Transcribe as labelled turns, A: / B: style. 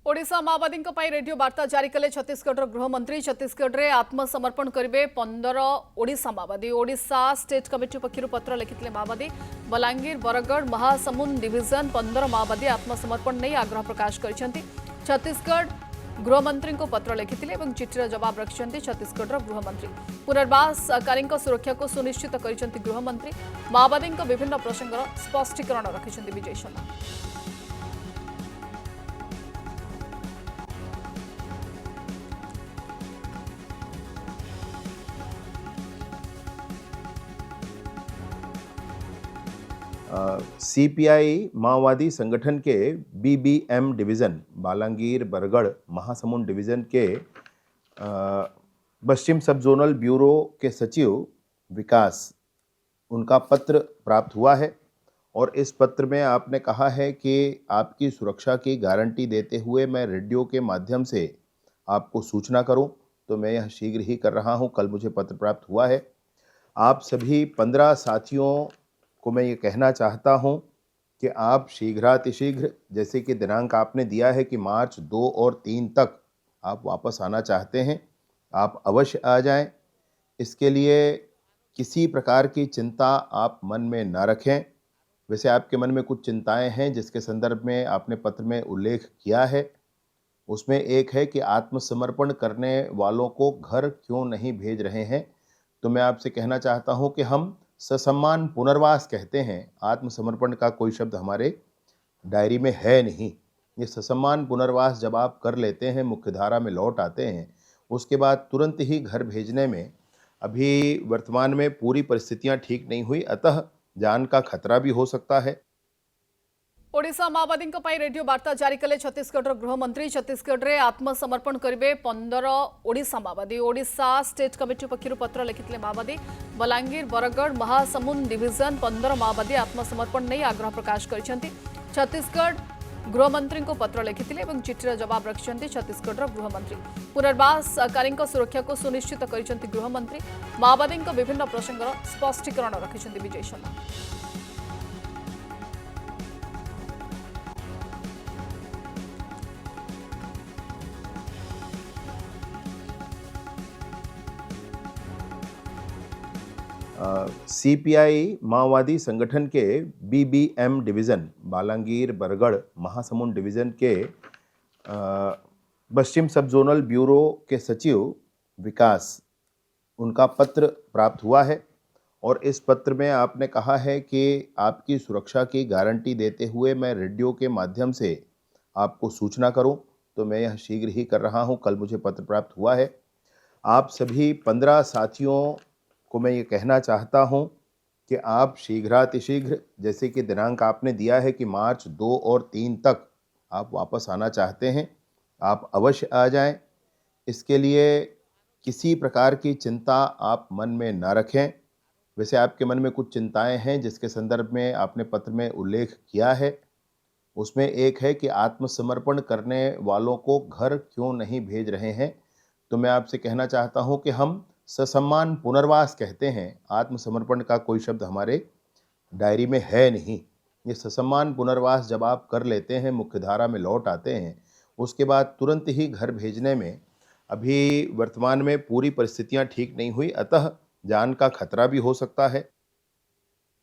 A: ओडिशा माओवादी रेडियो वार्ता जारी कले छत्तीसगढ़ गृहमंत्री। छत्तीसगढ़ में आत्मसमर्पण करेंगे 15 ओडिशा माओवादी। ओडिशा स्टेट कमिटी पक्षर पत्र लिखिते माओवादी। बलांगीर बरगढ़ महासमुंद डिविजन 15 माओवादी आत्मसमर्पण नहीं आग्रह प्रकाश कर छत्तीसगढ़ गृहमंत्री को पत्र लिखिते चिठीर जवाब रखिंट छत्तीसगढ़ गृहमंत्री। पुनर्वासकारी सुरक्षा को सुनिश्चित कर गृहमंत्री। माओवादी विभिन्न प्रसंगर स्पष्टीकरण रखिंट विजय शर्मा।
B: सीपीआई माओवादी संगठन के BBM division Balangir Bargarh Mahasamund division के पश्चिम सब जोनल ब्यूरो के सचिव विकास, उनका पत्र प्राप्त हुआ है और इस पत्र में आपने कहा है कि आपकी सुरक्षा की गारंटी देते हुए मैं रेडियो के माध्यम से आपको सूचना करूं, तो मैं यह शीघ्र ही कर रहा हूं। कल मुझे पत्र प्राप्त हुआ है। आप सभी 15 साथियों को मैं ये कहना चाहता हूं कि आप शीघ्रातिशीघ्र, जैसे कि दिनांक आपने दिया है कि मार्च 2 और 3 तक आप वापस आना चाहते हैं, आप अवश्य आ जाएं। इसके लिए किसी प्रकार की चिंता आप मन में ना रखें। वैसे आपके मन में कुछ चिंताएं हैं जिसके संदर्भ में आपने पत्र में उल्लेख किया है। उसमें एक है कि आत्मसमर्पण करने वालों को घर क्यों नहीं भेज रहे हैं। तो मैं आपसे कहना चाहता हूं कि हम ससम्मान पुनर्वास कहते हैं। आत्मसमर्पण का कोई शब्द हमारे डायरी में है नहीं। ये ससम्मान पुनर्वास जब आप कर लेते हैं, मुख्यधारा में लौट आते हैं, उसके बाद तुरंत ही घर भेजने में अभी वर्तमान में पूरी परिस्थितियां ठीक नहीं हुई, अतः जान का खतरा भी हो सकता है।
A: ओडिशा माओवादी रेडियो वार्ता जारी कले छत्तीसगढ़ गृहमंत्री। छत्तीसगढ़ में आत्मसमर्पण करेंगे 15 ओडिशा माओवादी। ओडिशा स्टेट कमिटी पक्षर पत्र लिखिते माओवादी। बलांगीर बरगढ़ महासमुंद डिविजन 15 माओवादी आत्मसमर्पण नहीं आग्रह प्रकाश कर छत्तीसगढ़ गृहमंत्री को पत्र लिखिते चिठीर जवाब रखिंट छत्तीसगढ़ गृहमंत्री। पुनर्वासकारी सुरक्षा को सुनिश्चित कर गृहमंत्री। माओवादी विभिन्न प्रसंगर स्पष्टीकरण रखिंट विजय शर्मा।
B: सीपीआई माओवादी संगठन के BBM division Balangir Bargarh Mahasamund division के पश्चिम सब जोनल ब्यूरो के सचिव विकास, उनका पत्र प्राप्त हुआ है और इस पत्र में आपने कहा है कि आपकी सुरक्षा की गारंटी देते हुए मैं रेडियो के माध्यम से आपको सूचना करूं, तो मैं यह शीघ्र ही कर रहा हूं। कल मुझे पत्र प्राप्त हुआ है। आप सभी 15 साथियों को मैं ये कहना चाहता हूं कि आप शीघ्रातिशीघ्र, जैसे कि दिनांक आपने दिया है कि मार्च 2 और 3 तक आप वापस आना चाहते हैं, आप अवश्य आ जाएं। इसके लिए किसी प्रकार की चिंता आप मन में ना रखें। वैसे आपके मन में कुछ चिंताएं हैं जिसके संदर्भ में आपने पत्र में उल्लेख किया है। उसमें एक है कि आत्मसमर्पण करने वालों को घर क्यों नहीं भेज रहे हैं। तो मैं आपसे कहना चाहता हूं कि हम ससम्मान पुनर्वास कहते हैं। आत्मसमर्पण का कोई शब्द हमारे डायरी में है नहीं। ये ससम्मान पुनर्वास जब आप कर लेते हैं, मुख्यधारा में लौट आते हैं, उसके बाद तुरंत ही घर भेजने में अभी वर्तमान में पूरी परिस्थितियां ठीक नहीं हुई, अतः जान का खतरा भी हो सकता है।